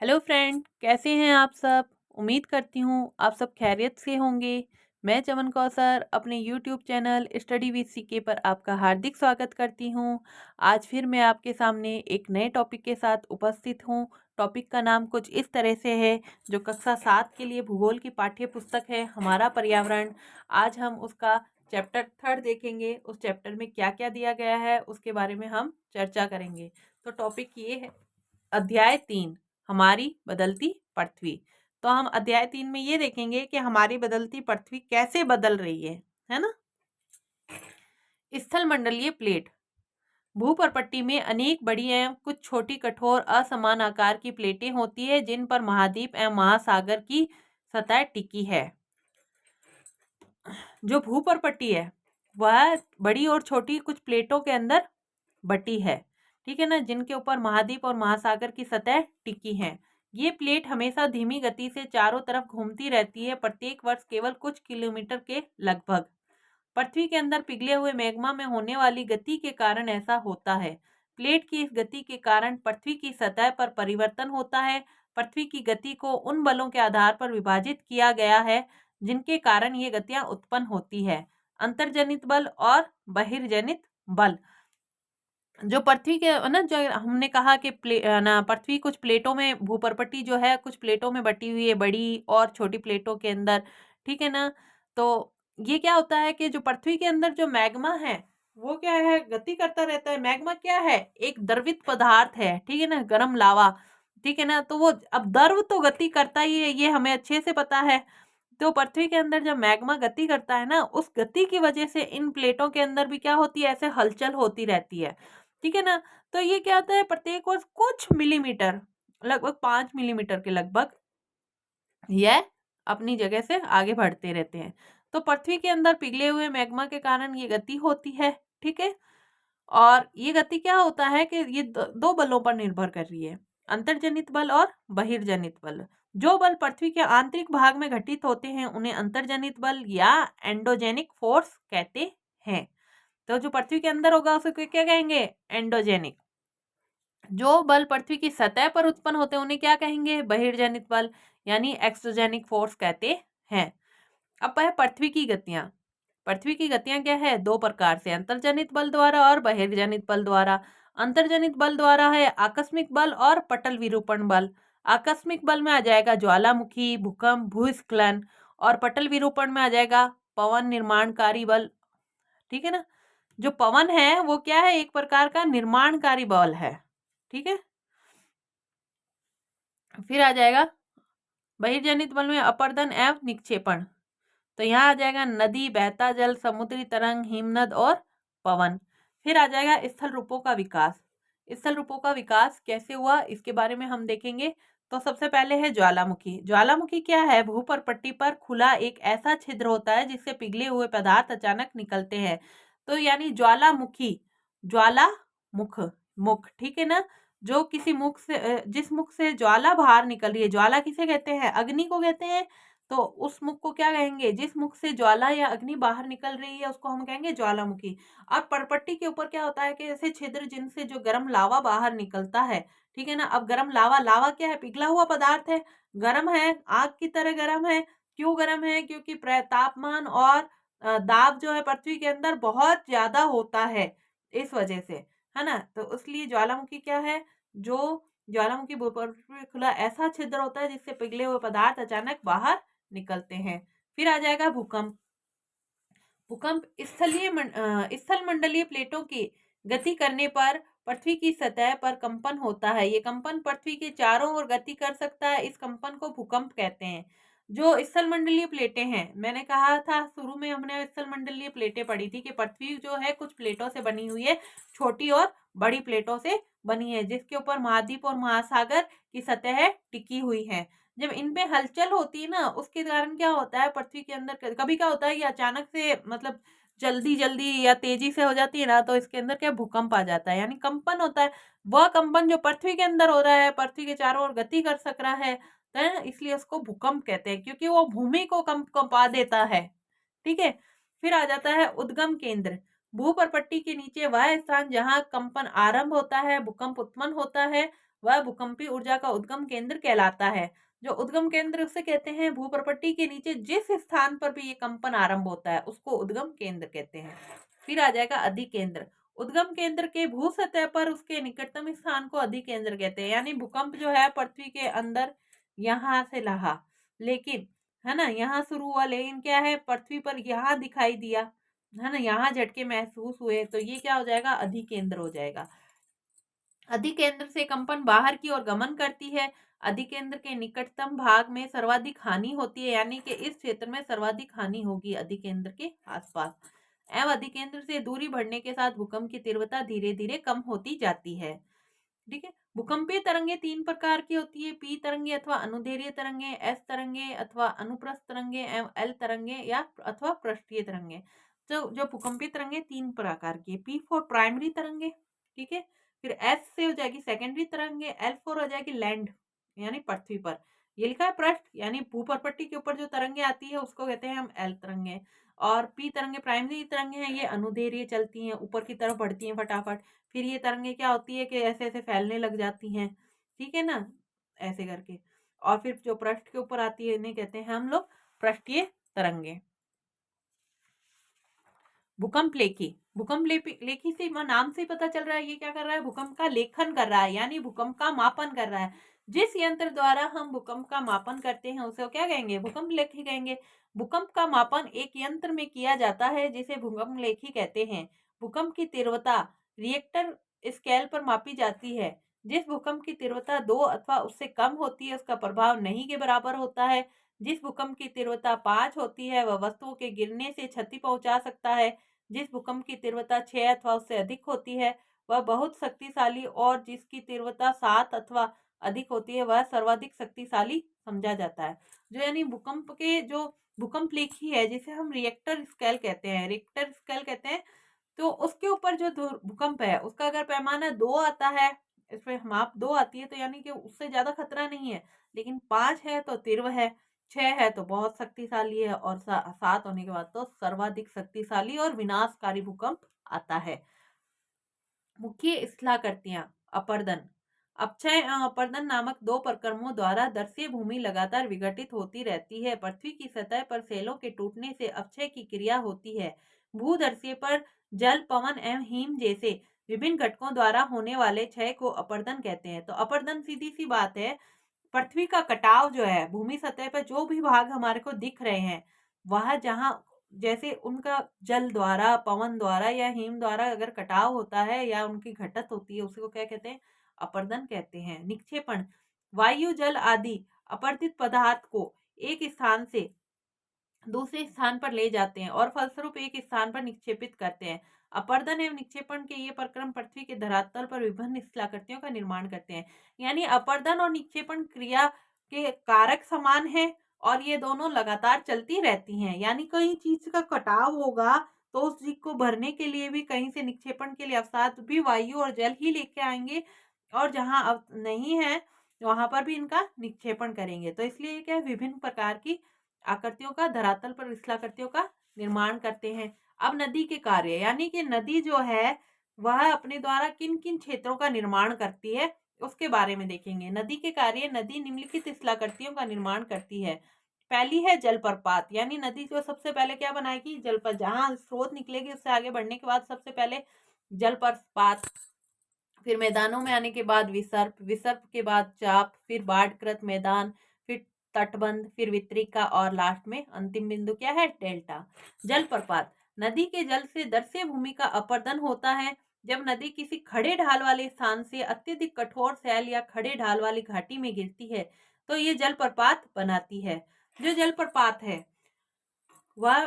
Hello friend, कैसे हैं आप सब। उम्मीद करती हूँ आप सब खैरियत से होंगे। मैं चमन कौसर अपने YouTube channel study with CK पर आपका हार्दिक स्वागत करती हूँ। आज फिर मैं आपके सामने एक नए टॉपिक के साथ उपस्थित हूँ। टॉपिक का नाम कुछ इस तरह से है, जो कक्षा 7 के लिए भूगोल की पाठ्य पुस्तक है हमारा पर्यावरण। आज हम उसका चैप्टर 3 देखेंगे। उस चैप्टर में क्या क्या दिया गया है उसके बारे में हम चर्चा करेंगे। तो टॉपिक ये है, अध्याय 3, हमारी बदलती पृथ्वी। तो हम अध्याय 3 में ये देखेंगे कि हमारी बदलती पृथ्वी कैसे बदल रही है ना। स्थल मंडलीय प्लेट। भूपर्पट्टी में अनेक बड़ी एवं कुछ छोटी कठोर असमान आकार की प्लेटें होती है, जिन पर महाद्वीप एवं महासागर की सतह टिकी है। जो भूपर्पट्टी है वह बड़ी और छोटी कुछ प्लेटों के अंदर बटी है, ठीक है ना, जिनके ऊपर महाद्वीप और महासागर की सतह टिकी है। ये प्लेट हमेशा धीमी गति से चारों तरफ घूमती रहती है, प्रत्येक वर्ष केवल कुछ किलोमीटर के लगभग। पृथ्वी के अंदर पिघले हुए मैग्मा में होने वाली गति के कारण ऐसा होता है। प्लेट की इस गति के कारण पृथ्वी की सतह पर परिवर्तन होता है। पृथ्वी की गति को उन बलों के आधार पर विभाजित किया गया है जिनके कारण ये गतियां उत्पन्न होती है। अंतर्जनित बल और बहिर्जनित बल। जो पृथ्वी के ना, जो हमने कहा कि पृथ्वी कुछ प्लेटों में, भूपर्पट्टी जो है कुछ प्लेटों में बटी हुई है, बड़ी और छोटी प्लेटों के अंदर, ठीक है ना। तो ये क्या होता है कि जो पृथ्वी के अंदर जो मैग्मा है वो क्या है, गति करता रहता है। मैग्मा क्या है, एक द्रवित पदार्थ है, ठीक है ना, गर्म लावा, ठीक है ना। तो वो अब द्रव तो गति करता ही है, ये हमें अच्छे से पता है। तो पृथ्वी के अंदर जब मैग्मा गति करता है ना, उस गति की वजह से इन प्लेटों के अंदर भी क्या होती है, ऐसे हलचल होती रहती है, ठीक है ना। तो ये क्या होता है, प्रत्येक वर्ष कुछ मिलीमीटर, लगभग 5 मिलीमीटर के लगभग यह अपनी जगह से आगे बढ़ते रहते हैं। तो पृथ्वी के अंदर पिघले हुए मैग्मा के कारण ये गति होती है, ठीक है। और ये गति क्या होता है कि ये दो बलों पर निर्भर कर रही है, अंतर्जनित बल और बहिर्जनित बल। जो बल पृथ्वी के आंतरिक भाग में घटित होते हैं उन्हें अंतर्जनित बल या एंडोजेनिक फोर्स कहते हैं। तो जो पृथ्वी के अंदर होगा उसे क्या कहेंगे, एंडोजेनिक। जो बल पृथ्वी की सतह पर उत्पन्न होते हैं उन्हें क्या कहेंगे, बहिर्जनित बल, यानी एक्सोजेनिक फोर्स कहते हैं। अब है पृथ्वी की गतियां। पृथ्वी की गतियां क्या है, दो प्रकार से, अंतर्जनित बल द्वारा और बहिर्जनित बल द्वारा। अंतर्जनित बल द्वारा है आकस्मिक बल और पटल विरूपण बल। आकस्मिक बल में आ जाएगा ज्वालामुखी, भूकंप, भूस्खलन। और पटल विरूपण में आ जाएगा पवन निर्माणकारी बल, ठीक है ना। जो पवन है वो क्या है, एक प्रकार का निर्माणकारी बल है, ठीक है। फिर आ जाएगा बहिर्जनित बल में अपर्दन एवं निक्षेपण। तो यहाँ आ जाएगा नदी, बहता जल, समुद्री तरंग, हिमनद और पवन। फिर आ जाएगा स्थल रूपों का विकास। स्थल रूपों का विकास कैसे हुआ इसके बारे में हम देखेंगे। तो सबसे पहले है ज्वालामुखी। ज्वालामुखी क्या है, भूपर्पट्टी पर खुला एक ऐसा छिद्र होता है जिससे पिघले हुए पदार्थ अचानक निकलते हैं। तो यानी ज्वालामुखी, ज्वाला मुख, मुख, ठीक है ना। जो किसी मुख से जिस मुख से ज्वाला बाहर निकल रही है, ज्वाला किसे कहते हैं, अग्नि को कहते हैं। तो उस मुख को क्या कहेंगे, जिस मुख से ज्वाला या अग्नि बाहर निकल रही है उसको हम कहेंगे ज्वालामुखी। और पर्पट्टी के ऊपर क्या होता है कि ऐसे छिद्र जिनसे जो गर्म लावा बाहर निकलता है, ठीक है ना। अब गर्म लावा, लावा क्या है, पिघला हुआ पदार्थ है, गर्म है, आग की तरह गर्म है। क्यों गर्म है, क्योंकि तापमान और दाब जो है पृथ्वी के अंदर बहुत ज्यादा होता है, इस वजह से, है ना। तो इसलिए ज्वालामुखी क्या है, जो ज्वालामुखी भूपर्पट्टी में खुला ऐसा छिद्र होता है जिससे पिघले हुए पदार्थ अचानक बाहर निकलते हैं। फिर आ जाएगा भूकंप। भूकंप स्थल मंडलीय प्लेटों की गति करने पर पृथ्वी की सतह पर कंपन होता है। ये कंपन पृथ्वी के चारों ओर गति कर सकता है, इस कंपन को भूकंप कहते हैं। जो स्थल मंडलीय प्लेटें हैं, मैंने कहा था शुरू में हमने स्थल मंडलीय प्लेटें पढ़ी थी कि पृथ्वी जो है कुछ प्लेटों से बनी हुई है, छोटी और बड़ी प्लेटों से बनी है, जिसके ऊपर महाद्वीप और महासागर की सतह टिकी हुई है। जब इनपे हलचल होती है ना, उसके कारण क्या होता है, पृथ्वी के अंदर कभी क्या होता है, ये अचानक से मतलब जल्दी जल्दी या तेजी से हो जाती है ना, तो इसके अंदर क्या भूकंप आ जाता है, यानी कंपन होता है। वह कंपन जो पृथ्वी के अंदर हो रहा है, पृथ्वी के चारों ओर गति कर सक रहा है, इसलिए उसको भूकंप कहते हैं, क्योंकि वो भूमि को कंपा देता है, ठीक है। फिर आ जाता है उद्गम केंद्र। भूपर्पट्टी के नीचे वह स्थान जहां कंपन आरंभ होता है, भूकंप उत्पन्न होता है, वह भूकंपीय ऊर्जा का उद्गम केंद्र कहलाता है। जो उद्गम केंद्र उसे कहते हैं, भूप्रपट्टी के नीचे जिस स्थान पर भी ये कंपन आरंभ होता है उसको उद्गम केंद्र कहते हैं। फिर आ जाएगा अधिकेंद्र। उद्गम केंद्र के भू सतह पर उसके निकटतम स्थान को अधिकेंद्र कहते हैं। यानी भूकंप जो है पृथ्वी के अंदर यहाँ से रहा, लेकिन है ना यहाँ शुरू हुआ, लेकिन क्या है पृथ्वी पर यहाँ दिखाई दिया, है ना, यहाँ झटके महसूस हुए, तो ये क्या हो जाएगा, अधिकेंद्र हो जाएगा। अधिकेंद्र से कंपन बाहर की ओर गमन करती है। अधिकेंद्र के निकटतम भाग में सर्वाधिक हानि होती है, यानी कि इस क्षेत्र में सर्वाधिक हानि होगी अधिकेंद्र के आसपास। एवं अधिकेंद्र से दूरी बढ़ने के साथ भूकंप की तीव्रता धीरे धीरे कम होती जाती है। ठीक है। भूकंपीय तरंगे 3 प्रकार की होती है, पी तरंगे अथवा अनुदैर्ध्य तरंगे, एस तरंगे अथवा अनुप्रस्थ तरंगे एवं एल तरंगे या अथवा पृष्ठीय तरंगे। तो जो भूकंपीय तरंगे 3 प्रकार की, पी फॉर प्राइमरी तरंगे, ठीक है, फिर एस से हो जाएगी सेकेंडरी तरंगे, एल फॉर हो जाएगी लैंड यानी पृथ्वी पर, ये लिखा है पृष्ठ यानी भूप्रपट्टी के ऊपर जो तरंगे आती है उसको कहते हैं हम एल तरंगे। और पी तरंगे प्राइमरी तरंगे हैं, ये अनुदैर्ध्य चलती हैं, ऊपर की तरफ बढ़ती हैं फटाफट। फिर ये तरंगे क्या होती है कि ऐसे ऐसे फैलने लग जाती हैं, ठीक है ना, ऐसे करके। और फिर जो पृष्ठ के ऊपर आती है इन्हें कहते हैं हम लोग पृष्ठीय तरंगे। भूकंप लेखी। भूकंप लेखी से नाम से पता चल रहा है ये क्या कर रहा है, भूकंप का लेखन कर रहा है, यानी भूकंप का मापन कर रहा है। जिस यंत्र द्वारा हम भूकंप का मापन करते हैं उसे क्या कहेंगे, भूकंप लेखी कहेंगे। भूकंप का मापन एक यंत्र में किया जाता है जिसे भूकंप लेखी कहते हैं। भूकंप की तीव्रता रिएक्टर स्केल पर मापी जाती है। जिस भूकंप की तीव्रता 2 अथवा उससे कम होती है उसका प्रभाव नहीं के बराबर होता है। जिस भूकंप की तीव्रता 5 होती है वह वस्तुओं के गिरने से क्षति पहुंचा सकता है। जिस भूकंप की तीव्रता 6 अथवा उससे अधिक होती है वह बहुत शक्तिशाली, और जिसकी तीव्रता 7 अथवा अधिक होती है वह सर्वाधिक शक्तिशाली समझा जाता है। जो यानी भूकंप के जो भूकंप लेखी है जिसे हम रिएक्टर स्केल कहते हैं, रिएक्टर स्केल कहते हैं, तो उसके ऊपर जो भूकंप है उसका अगर पैमाना 2 आता है, इसमें माप 2 आती है, तो यानी कि उससे ज्यादा खतरा नहीं है। लेकिन 5 है तो तीव्र है, 6 है तो बहुत शक्तिशाली है, और 7 होने के बाद तो सर्वाधिक शक्तिशाली और विनाशकारी भूकंप आता है। मुख्य स्थलाकृतियां। अपर्दन। अपक्षय एवं अपर्दन नामक 2 प्रक्रमों द्वारा दर्शनीय भूमि लगातार विघटित होती रहती है। पृथ्वी की सतह पर सेलों के टूटने से अपक्षय की क्रिया होती है। भूदर्शीय पर जल, पवन एवं हिम जैसे विभिन्न घटकों द्वारा होने वाले क्षय को अपर्दन कहते हैं। तो अपर्दन सीधी सी बात है, पृथ्वी का कटाव जो है, भूमि सतह पर जो भी भाग हमारे को दिख रहे हैं वह जहां जैसे उनका जल द्वारा, पवन द्वारा या हिम द्वारा अगर कटाव होता है या उनकी घटत होती है उसी को क्या कहते हैं, अपर्दन कहते हैं। निक्षेपण। वायु, जल आदि अपरदित पदार्थ को एक स्थान से दूसरे स्थान पर ले जाते हैं और फलस्वरूप एक स्थान पर निक्षेपित करते हैं। अपर्दन एवं निक्षेपण के ये प्रक्रम पृथ्वी के धरातल पर विभिन्न स्थलाकृतियों का निर्माण करते हैं। यानी अपर्दन और निक्षेपण क्रिया के कारक समान है और ये दोनों लगातार चलती रहती हैं। यानी कहीं चीज का कटाव होगा तो उस चीज को भरने के लिए भी कहीं से निक्षेपण के लिए अवसाद भी वायु और जल ही लेके आएंगे, और जहां अब नहीं है वहां पर भी इनका निक्षेपण करेंगे। तो इसलिए क्या है, विभिन्न प्रकार की आकृतियों का, धरातल पर स्थलाकृतियों का निर्माण करते हैं। अब नदी के कार्य, यानी कि नदी जो है वह अपने द्वारा किन किन क्षेत्रों का निर्माण करती है उसके बारे में देखेंगे। नदी के कार्य। नदी निम्नलिखित स्थलाकृतियों का निर्माण करती है। पहली है जलप्रपात, यानी नदी जो सबसे पहले क्या बनाएगी, जलप्रपात, जहां स्रोत निकलेगी उससे आगे बढ़ने के बाद सबसे पहले जलप्रपात, फिर मैदानों में आने के बाद विसर्प, विसर्प के बाद चाप, फिर बाढ़कृत मैदान, फिर तटबंध, फिर वितरिका, और लास्ट में अंतिम बिंदु क्या है, डेल्टा। जलप्रपात। नदी के जल से दर्शनीय भूमि का अपर्दन होता है। जब नदी किसी खड़े ढाल वाले स्थान से अत्यधिक कठोर सैल या खड़े ढाल वाली घाटी में गिरती है तो ये जलप्रपात बनाती है। जो जलप्रपात है वह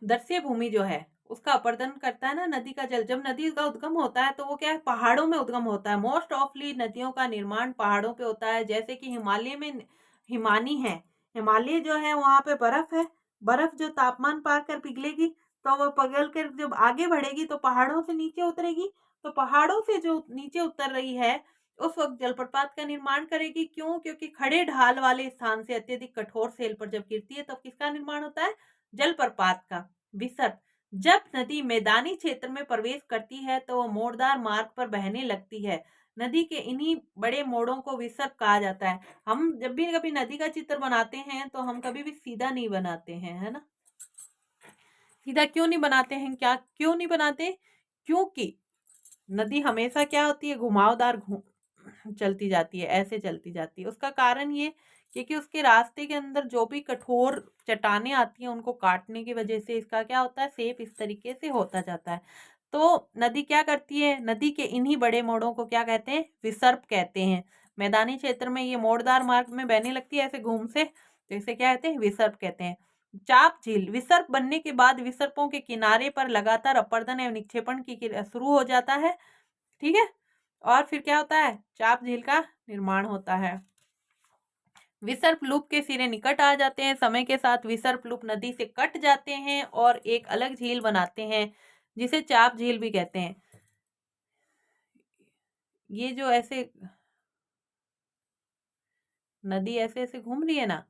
दर्शनीय भूमि जो है उसका अपर्दन करता है ना, नदी का जल। जब नदी का उद्गम होता है तो वो क्या है, पहाड़ों में उद्गम होता है। मोस्ट ऑफली नदियों का निर्माण पहाड़ों पे होता है, जैसे कि हिमालय में हिमानी है, हिमालय जो है वहां पे बर्फ है, बर्फ जो तापमान पार कर पिघलेगी तो वह पिघल कर जब आगे बढ़ेगी तो पहाड़ों से नीचे उतरेगी, तो पहाड़ों से जो नीचे उतर रही है उस वक्त जलप्रपात का निर्माण करेगी। क्यों? क्योंकि खड़े ढाल वाले स्थान से अत्यधिक कठोर सेल पर जब गिरती है तब किसका निर्माण होता है, जलप्रपात का। विसर्प। जब नदी मैदानी क्षेत्र में प्रवेश करती है तो वह मोड़दार मार्ग पर बहने लगती है। नदी के इन्हीं बड़े मोड़ों को विसर्प कहा जाता है। हम जब भी कभी नदी का चित्र बनाते हैं तो हम कभी भी सीधा नहीं बनाते हैं, है ना। सीधा क्यों नहीं बनाते हैं, क्या क्यों नहीं बनाते? क्योंकि नदी हमेशा क्या होती है, घुमावदार चलती जाती है, ऐसे चलती जाती है। उसका कारण ये क्योंकि उसके रास्ते के अंदर जो भी कठोर चट्टानें आती हैं उनको काटने की वजह से इसका क्या होता है, शेप इस तरीके से होता जाता है। तो नदी क्या करती है, नदी के इन्हीं बड़े मोड़ों को क्या कहते हैं, विसर्प कहते हैं। मैदानी क्षेत्र में ये मोड़दार मार्ग में बहने लगती है ऐसे घूम से, तो इसे क्या कहते हैं, विसर्प कहते हैं। चाप झील, विसर्प बनने के बाद विसर्पों के किनारे पर लगातार अपर्दन एवं निक्षेपण की क्रिया शुरू हो जाता है। ठीक है, और फिर क्या होता है, चाप झील का निर्माण होता है। विसर्प लूप के सिरे निकट आ जाते हैं। समय के साथ विसर्प लूप नदी से कट जाते हैं और एक अलग झील बनाते हैं जिसे चाप झील भी कहते हैं। ये जो ऐसे नदी ऐसे ऐसे घूम रही है ना,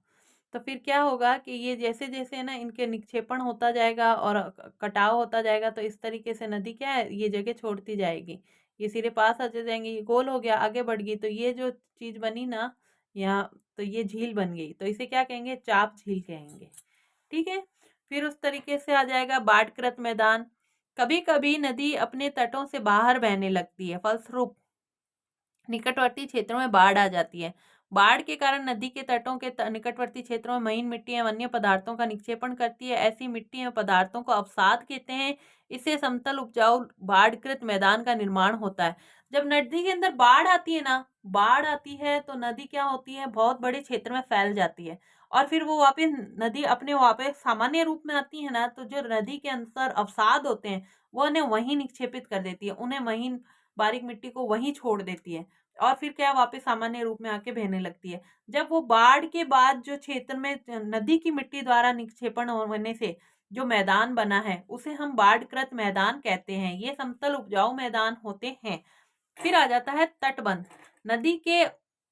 तो फिर क्या होगा कि ये जैसे जैसे ना इनके निक्षेपण होता जाएगा और कटाव होता जाएगा, तो इस तरीके से नदी क्या है, ये जगह छोड़ती जाएगी। ये सिरे पास आते जाएंगे, ये गोल हो गया, आगे बढ़ गई, तो ये जो चीज बनी ना यहाँ, तो ये झील बन गई, तो इसे क्या कहेंगे, चाप झील कहेंगे। ठीक है, फिर उस तरीके से आ जाएगा बाढ़कृत मैदान। कभी कभी नदी अपने तटों से बाहर बहने लगती है, फलस्वरूप निकटवर्ती क्षेत्रों में बाढ़ आ जाती है। बाढ़ के कारण नदी के तटों के निकटवर्ती क्षेत्रों में महीन मिट्टी एवं अन्य पदार्थों का निक्षेपण करती है। ऐसी मिट्टी एवं पदार्थों को अवसाद कहते हैं। इससे समतल उपजाऊ बाढ़कृत मैदान का निर्माण होता है। जब नदी के अंदर बाढ़ आती है ना, बाढ़ आती है तो नदी क्या होती है, बहुत बड़े क्षेत्र में फैल जाती है, और फिर वो वापस नदी अपने वापस सामान्य रूप में आती है ना, तो जो नदी के अंदर अवसाद होते हैं वो उन्हें वहीं निक्षेपित कर देती है, उन्हें वहीं बारीक मिट्टी को वहीं छोड़ देती है, और फिर क्या वापस सामान्य रूप में आके बहने लगती है। जब वो बाढ़ के बाद जो क्षेत्र में नदी की मिट्टी द्वारा निक्षेपण होने से जो मैदान बना है उसे हम बाढ़कृत मैदान कहते हैं। ये समतल उपजाऊ मैदान होते हैं। फिर आ जाता है तटबंध। नदी के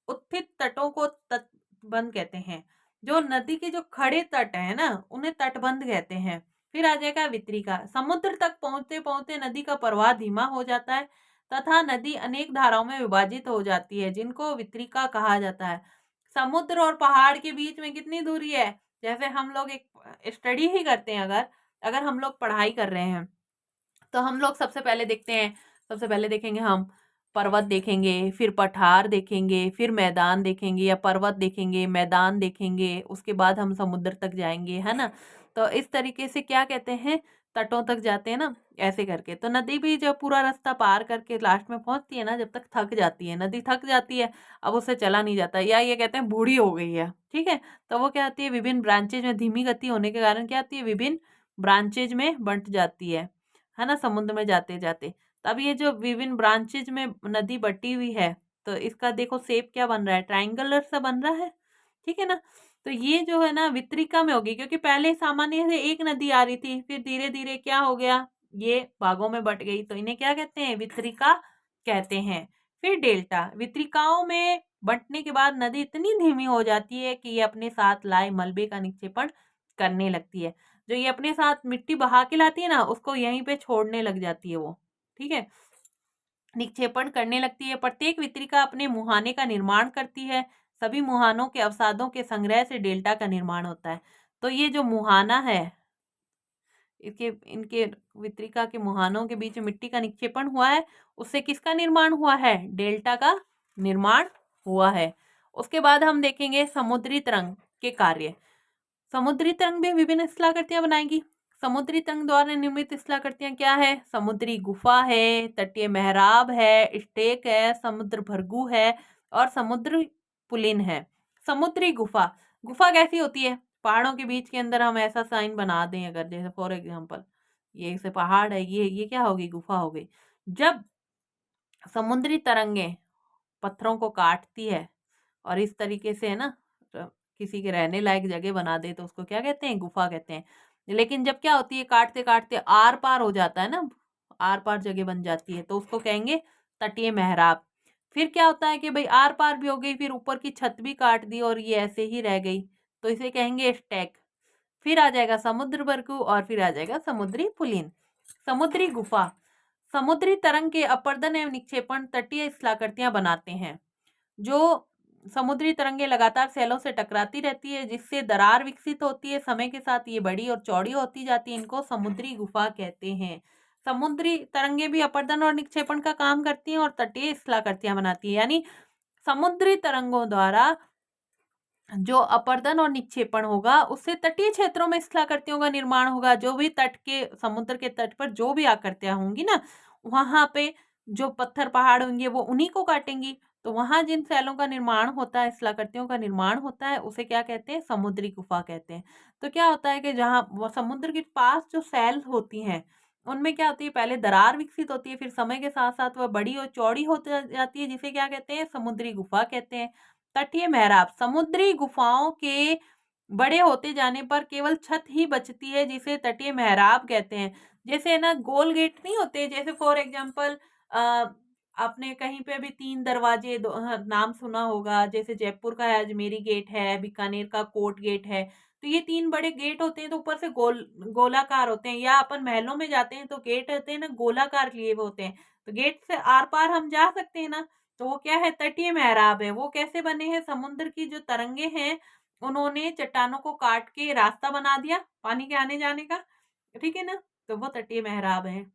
उत्थित तटों को तटबंध कहते हैं। जो नदी के जो खड़े तट है ना, उन्हें तटबंध कहते हैं। फिर आ जाएगा वितरिका। समुद्र तक पहुंचते पहुंचते नदी का प्रवाह धीमा हो जाता है तथा नदी अनेक धाराओं में विभाजित हो जाती है, जिनको वितरिका कहा जाता है। समुद्र और पहाड़ के बीच में कितनी दूरी है, जैसे हम लोग एक स्टडी ही करते हैं, अगर अगर हम लोग पढ़ाई कर रहे हैं तो हम लोग सबसे पहले देखते हैं, सबसे पहले देखेंगे हम पर्वत देखेंगे, फिर पठार देखेंगे, फिर मैदान देखेंगे, या पर्वत देखेंगे, मैदान देखेंगे, उसके बाद हम समुद्र तक जाएंगे, है ना। तो इस तरीके से क्या कहते हैं, तटों तक जाते हैं ना, ऐसे करके। तो नदी भी जब पूरा रास्ता पार करके लास्ट में पहुंचती है ना, जब तक थक जाती है, नदी थक जाती है, अब उससे चला नहीं जाता, या ये कहते हैं बूढ़ी हो गई है, ठीक है, तो वो क्या आती है, विभिन्न ब्रांचेज में धीमी गति होने के कारण क्या आती है, विभिन्न ब्रांचेज में बंट जाती है ना, समुद्र में जाते जाते। तब ये जो विभिन्न ब्रांचेज में नदी बटी हुई है, तो इसका देखो शेप क्या बन रहा है, ट्रायंगुलर सा बन रहा है, ठीक है ना। तो ये जो है ना वितरिका में होगी, क्योंकि पहले सामान्य से एक नदी आ रही थी, फिर धीरे धीरे क्या हो गया, ये भागों में बट गई, तो इन्हें क्या कहते हैं, वितरिका कहते हैं। फिर डेल्टा। वितरिकाओं में बंटने के बाद नदी इतनी धीमी हो जाती है कि ये अपने साथ लाए मलबे का निक्षेपण करने लगती है। जो ये अपने साथ मिट्टी बहा के लाती है ना, उसको यहीं पे छोड़ने लग जाती है वो, ठीक है, निक्षेपण करने लगती है। प्रत्येक वितरिका अपने मुहाने का निर्माण करती है। सभी मुहानों के अवसादों के संग्रह से डेल्टा का निर्माण होता है। तो ये जो मुहाना है, इसके इनके वितरिका के मुहानों के बीच में मिट्टी का निक्षेपण हुआ है, उससे किसका निर्माण हुआ है, डेल्टा का निर्माण हुआ है। उसके बाद हम देखेंगे समुद्री तरंग के कार्य। समुद्री तरंग भी विभिन्न स्थलाकृतियां बनाएगी। समुद्री तरंग द्वारा निर्मित स्थलाकृतियां क्या है, समुद्री गुफा है, तटीय मेहराब है, स्टेक है, समुद्र भर्गु है, और समुद्र पुलिन है। समुद्री गुफा, गुफा कैसी होती है, पहाड़ों के बीच के अंदर हम ऐसा साइन बना दें, अगर जैसे फॉर एग्जाम्पल ये से पहाड़ है, ये क्या होगी, गुफा हो गई। जब समुद्री तरंगे पत्थरों को काटती है और इस तरीके से है ना किसी के रहने लायक जगह बना दे, तो उसको क्या कहते हैं, गुफा कहते हैं। लेकिन जब क्या होती है, काटते काटते आर पार हो जाता है ना, आर पार जगह बन जाती है, तो उसको कहेंगे तटीय मेहराब। फिर क्या होता है कि भाई आर पार भी हो गई, फिर ऊपर की छत भी काट दी और ये ऐसे ही रह गई, तो इसे कहेंगे स्टैक। फिर आ जाएगा समुद्र भृगु और फिर आ जाएगा समुद्री पुलिन। समुद्री गुफा, समुद्री तरंग के अपर्दन एवं निक्षेपण तटीय स्थलाकृतियां बनाते हैं। जो समुद्री तरंगे लगातार सैलों से टकराती रहती है जिससे दरार विकसित होती है, समय के साथ ये बड़ी और चौड़ी होती जाती है, इनको समुद्री गुफा कहते हैं। समुद्री तरंगे भी अपर्दन और निक्षेपण का काम करती हैं और तटीय स्थलाकृतियां बनाती है, यानी समुद्री तरंगों द्वारा जो अपर्दन और निक्षेपण होगा उससे तटीय क्षेत्रों में स्थलाकृतियों का निर्माण होगा। जो भी तट के समुद्र के तट पर जो भी आकृतियां होंगी ना, वहां पे जो पत्थर पहाड़ होंगे वो उन्हीं को काटेंगी। तो वहां जिन सैलों का निर्माण होता है, स्थलाकृतियों का निर्माण होता है, उसे क्या कहते हैं? समुद्री गुफा कहते हैं। तो क्या होता है कि जहाँ वो समुद्र के पास जो सैल होती हैं उनमें क्या होती है, पहले दरार विकसित होती है, फिर समय के साथ साथ वह बड़ी और चौड़ी होती जाती है, जिसे क्या कहते हैं? समुद्री गुफा कहते हैं। तटीय मेहराब, समुद्री गुफाओं के बड़े होते जाने पर केवल छत ही बचती है जिसे तटीय मेहराब कहते हैं। जैसे ना गोल गेट नहीं होते, जैसे फॉर एग्जांपल आपने कहीं पे भी 3 दरवाजे नाम सुना होगा, जैसे जयपुर का है अजमेरी गेट है, बीकानेर का कोट गेट है। तो ये 3 बड़े गेट होते हैं, तो ऊपर से गोलाकार होते हैं, या अपन महलों में जाते हैं तो गेट होते हैं ना गोलाकार लिए हुए होते हैं, तो गेट से आर पार हम जा सकते हैं ना। तो वो क्या है? तटीय मेहराब है। वो कैसे बने हैं? समुद्र की जो तरंगे हैं उन्होंने चट्टानों को काट के रास्ता बना दिया पानी के आने जाने का, ठीक है ना, तो वो तटीय मेहराब है।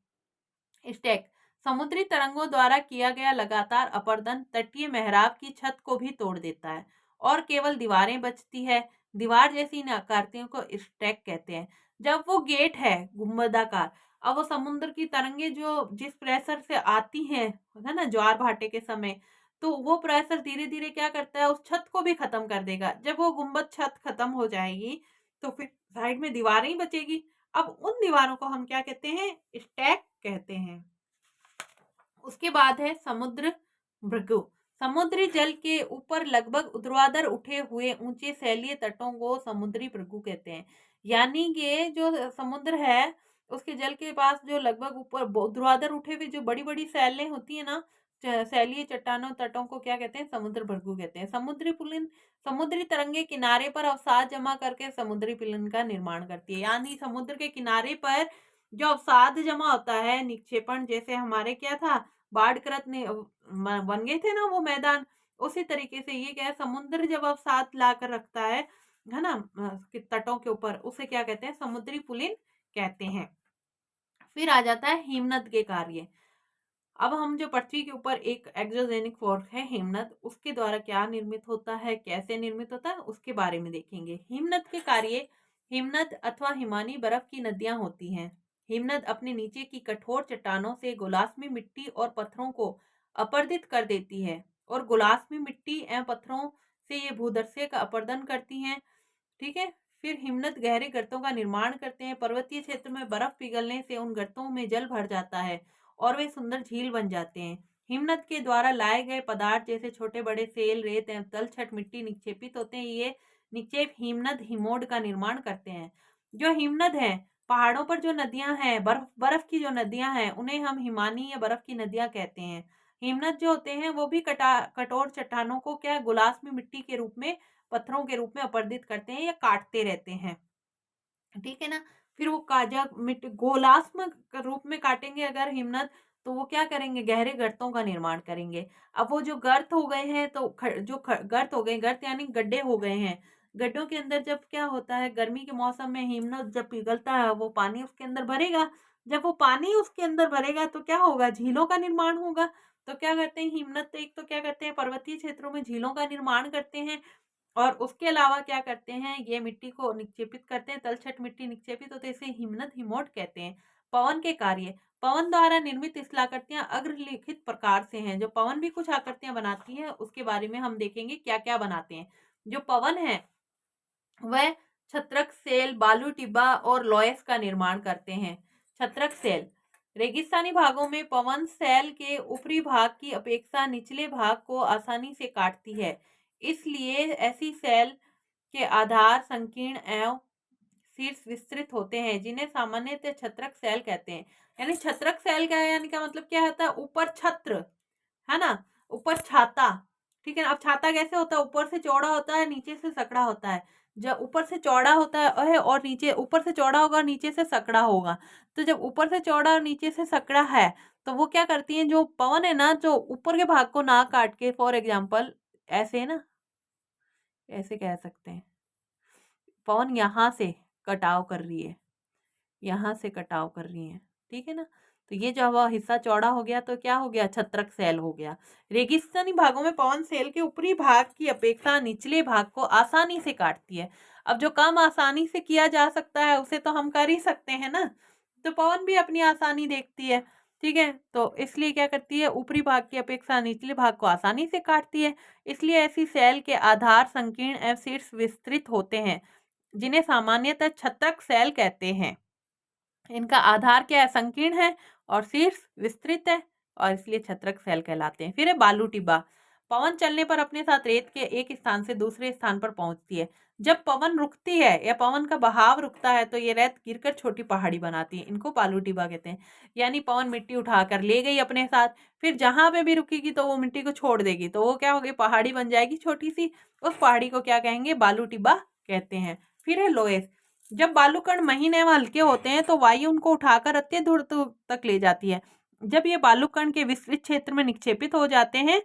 स्टैक, समुद्री तरंगों द्वारा किया गया लगातार अपर्दन तटीय मेहराब की छत को भी तोड़ देता है और केवल दीवारें बचती है। दीवार जैसी इन आकृतियों को स्टैक कहते हैं। जब वो गेट है गुंबदाकार, अब वो समुद्र की तरंगे जो जिस प्रेशर से आती हैं, है ना, ज्वार भाटे के समय, तो वो प्रेशर धीरे धीरे क्या करता है? उस छत को भी खत्म कर देगा। जब वो गुंबद छत खत्म हो जाएगी तो फिर साइड में दीवारें ही बचेगी। अब उन दीवारों को हम क्या कहते हैं? स्टैक कहते हैं। उसके बाद है समुद्र भृगु, समुद्री जल के ऊपर लगभग ऊर्ध्वाधर उठे हुए ऊंचे सैलीय तटों को समुद्री भृगु कहते हैं। यानी ये जो समुद्र है उसके जल के पास जो लगभग ऊपर ऊर्ध्वाधर उठे हुए जो बड़ी बड़ी सैलें होती है ना, सैलीय चट्टानों तटों को क्या कहते हैं? समुद्र भृगु कहते हैं। समुद्री पुलिन, समुद्री तरंगे किनारे पर अवसाद जमा करके समुद्री पुलिन का निर्माण करती है। यानी समुद्र के किनारे पर जो अवसाद जमा होता है, निक्षेपण, जैसे हमारे क्या था, बाढ़कृत ने बन गए थे ना वो मैदान, उसी तरीके से ये क्या है? समुद्र जब अवसाद लाकर रखता है ना, तटों के ऊपर, उसे क्या कहते हैं? समुद्री पुलिन कहते हैं। फिर आ जाता है हिमनद के कार्य। अब हम जो पृथ्वी के ऊपर एक एक्सोजेनिक फोर्स है हिमनद, उसके द्वारा क्या निर्मित होता है, कैसे निर्मित होता है, उसके बारे में देखेंगे। हिमनद के कार्य, हिमनद अथवा हिमानी बर्फ की नदियां होती हैं। हिमनद अपने नीचे की कठोर चट्टानों से गोलास्मी मिट्टी और पत्थरों को अपर्दित कर देती है और गोलास्मी मिट्टी एवं पत्थरों से ये भूदर्शय का अपर्दन करती हैं, ठीक है। फिर हिमनद गहरे गर्तों का निर्माण करते हैं। पर्वतीय क्षेत्र में बर्फ पिघलने से उन गर्तों में जल भर जाता है और वे सुंदर झील बन जाते हैं। हिमनद के द्वारा लाए गए पदार्थ जैसे छोटे बड़े सेल, रेत एवं तलछट मिट्टी निक्षेपित होते हैं। ये निक्षेप हिमनद हिमोड का निर्माण करते हैं। जो हिमनद है, पहाड़ों पर जो नदियां हैं, बर्फ बर्फ की जो नदियां हैं, उन्हें हम हिमानी या बर्फ की नदियां कहते हैं। हिमनद जो होते हैं वो भी कठोर चट्टानों को क्या गुलास में मिट्टी के रूप में, पत्थरों के रूप में अपर्दित करते हैं या काटते रहते हैं, ठीक है ना। फिर वो काजा मिट गोलास्म रूप में काटेंगे अगर हिमनद, तो वो क्या करेंगे? गहरे गर्तों का निर्माण करेंगे। अब वो जो गर्त हो गए हैं, तो गर्त हो गए, गर्त यानी गड्ढे हो गए हैं, गड्ढों के अंदर जब क्या होता है, गर्मी के मौसम में हिमनद जब पिघलता है वो पानी उसके अंदर भरेगा। जब वो पानी उसके अंदर भरेगा तो क्या होगा? झीलों का निर्माण होगा। तो क्या करते हैं हिमनद, एक तो क्या करते हैं, पर्वतीय क्षेत्रों में झीलों का निर्माण करते हैं, और उसके अलावा क्या करते हैं, ये मिट्टी को निक्षेपित करते हैं, तलछट मिट्टी निक्षेपित होते हैं, इसे हिमनद हिमोट कहते हैं। पवन के कार्य, पवन द्वारा निर्मित स्थलाकृतियां अग्रलिखित प्रकार से हैं। जो पवन भी कुछ आकृतियां बनाती है उसके बारे में हम देखेंगे क्या क्या बनाते हैं। जो पवन है वह छत्रक सेल, बालू टिब्बा और लॉयस का निर्माण करते हैं। छत्रक सेल, रेगिस्तानी भागों में पवन सेल के ऊपरी भाग की अपेक्षा निचले भाग को आसानी से काटती है, इसलिए ऐसी सेल के आधार संकीर्ण एवं शीर्ष विस्तृत होते हैं, जिन्हें सामान्यतः छत्रक सेल कहते हैं। यानी छत्रक सेल क्या है, यानी का मतलब क्या होता है? ऊपर छत्र, है ना, ऊपर छाता, ठीक है ना। अब छाता कैसे होता है? ऊपर से चौड़ा होता है, नीचे से सकड़ा होता है। जब ऊपर से चौड़ा होता है और नीचे, ऊपर से चौड़ा होगा और नीचे से सकड़ा होगा। तो जब ऊपर से चौड़ा और नीचे से सकड़ा है, तो वो क्या करती है, जो पवन है ना, जो ऊपर के भाग को ना काट के, फॉर एग्जाम्पल ऐसे है ना, ऐसे कह सकते हैं, पवन यहाँ से कटाव कर रही है, यहाँ से कटाव कर रही है, ठीक है ना। तो ये जब वह हिस्सा चौड़ा हो गया तो क्या हो गया, छत्रक सैल हो गया। रेगिस्तानी भागों में पवन सैल के ऊपरी भाग की अपेक्षा निचले भाग को आसानी से काटती है। अब जो काम आसानी से किया जा सकता है उसे तो हम कर ही सकते हैं ना, तो पवन भी अपनी आसानी देखती है, ठीक है। तो इसलिए क्या करती है, ऊपरी भाग की अपेक्षा निचले भाग को आसानी से काटती है। इसलिए ऐसी सैल के आधार संकीर्ण एवं शीर्ष विस्तृत होते हैं, जिन्हें सामान्यतः छत्रक सैल कहते हैं। इनका आधार क्या है, संकीर्ण है, और शीर्ष विस्तृत है, और इसलिए छत्रक सैल कहलाते हैं। फिर है बालू टिब्बा। पवन चलने पर अपने साथ रेत के एक स्थान से दूसरे स्थान पर पहुंचती है। जब पवन रुकती है या पवन का बहाव रुकता है तो ये रेत गिरकर छोटी पहाड़ी बनाती है, इनको बालू टिब्बा कहते हैं। यानी पवन मिट्टी उठाकर ले गई अपने साथ, फिर जहां पे भी रुकेगी तो वो मिट्टी को छोड़ देगी, तो वो क्या होगी, पहाड़ी बन जाएगी छोटी सी। उस पहाड़ी को क्या कहेंगे, बालू टिब्बा कहते हैं। फिर है लोएस। जब बालू कण महीन एवं हल्के होते हैं तो वायु उनको उठाकर अत्यंत दूर तक ले जाती है। जब ये बालू कण के विस्तृत क्षेत्र में निक्षेपित हो जाते हैं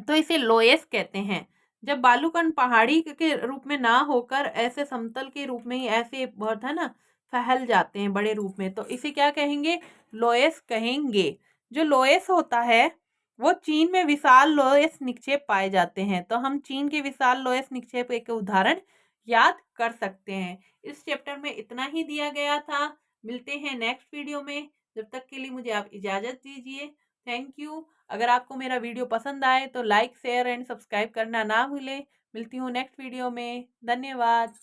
तो इसे लोएस कहते हैं। जब बालू कण पहाड़ी के रूप में ना होकर ऐसे समतल के रूप में ही ऐसे बहुत है ना फैल जाते हैं बड़े रूप में, तो इसे क्या कहेंगे, लोएस कहेंगे। जो लोएस होता है वो चीन में विशाल लोएस निक्षेप पाए जाते हैं, तो हम चीन के विशाल लोएस निक्षेप एक उदाहरण याद कर सकते हैं। इस चैप्टर में इतना ही दिया गया था। मिलते हैं नेक्स्ट वीडियो में, जब तक के लिए मुझे आप इजाज़त दीजिए। Thank you. अगर आपको मेरा वीडियो पसंद आए तो लाइक शेयर एंड सब्सक्राइब करना ना भूलें। मिलती हूँ नेक्स्ट वीडियो में। धन्यवाद।